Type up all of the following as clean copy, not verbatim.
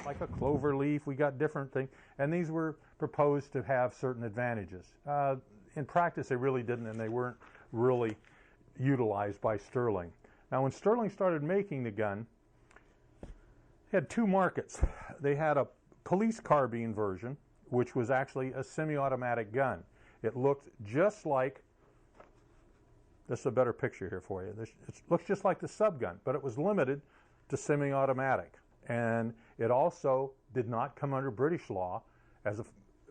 like a clover leaf. We got different things, and these were proposed to have certain advantages. In practice, they really didn't, and they weren't really utilized by Sterling. Now, when Sterling started making the gun, they had two markets. They had a police carbine version, which was actually a semi-automatic gun. It looked just like, this is a better picture here for you. It looks just like the subgun, but it was limited to semi-automatic. And it also did not come under British law as a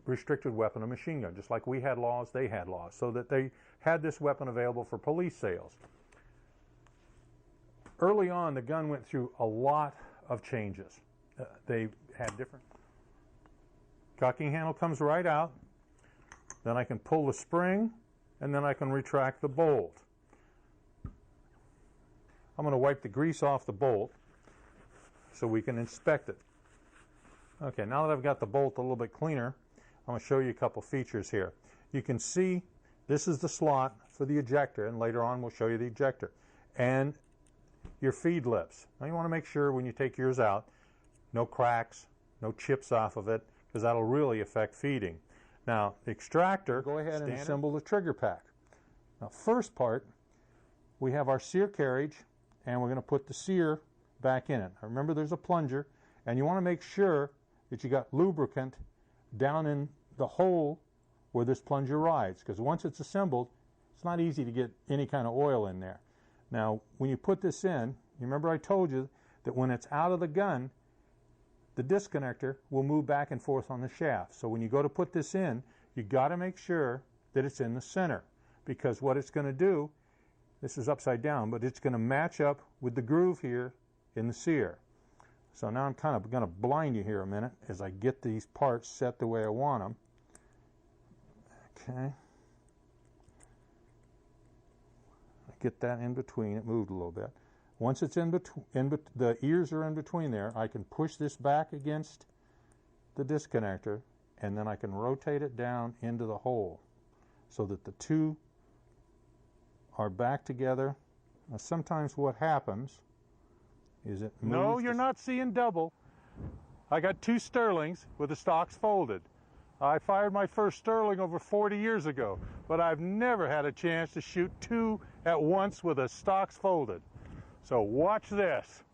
restricted weapon, a machine gun. Just like we had laws, they had laws, so that they had this weapon available for police sales. Early on, the gun went through a lot of changes. They had different. Cocking handle comes right out. Then I can pull the spring, and then I can retract the bolt. I'm going to wipe the grease off the bolt so we can inspect it. Okay, now that I've got the bolt a little bit cleaner, I'm going to show you a couple features here. You can see this is the slot for the ejector, and later on we'll show you the ejector. And your feed lips. Now you want to make sure when you take yours out, no cracks, no chips off of it, because that'll really affect feeding. Now, the extractor, go ahead and assemble the trigger pack. Now, first part, we have our sear carriage, and we're going to put the sear back in it. Now, remember, there's a plunger, and you want to make sure that you got lubricant down in the hole where this plunger rides, because once it's assembled, it's not easy to get any kind of oil in there. Now, when you put this in, you remember I told you that when it's out of the gun, the disconnector will move back and forth on the shaft. So when you go to put this in, you got to make sure that it's in the center, because what it's going to do, this is upside down, but it's going to match up with the groove here in the sear. So now I'm kind of going to blind you here a minute as I get these parts set the way I want them. Okay. Get that in between. It moved a little bit. Once it's in between, the ears are in between there, I can push this back against the disconnector, and then I can rotate it down into the hole so that the two are back together. Now, sometimes what happens is it moves. No, you're not seeing double. I got two Sterlings with the stocks folded. I fired my first Sterling over 40 years ago, but I've never had a chance to shoot two at once with the stocks folded. So watch this.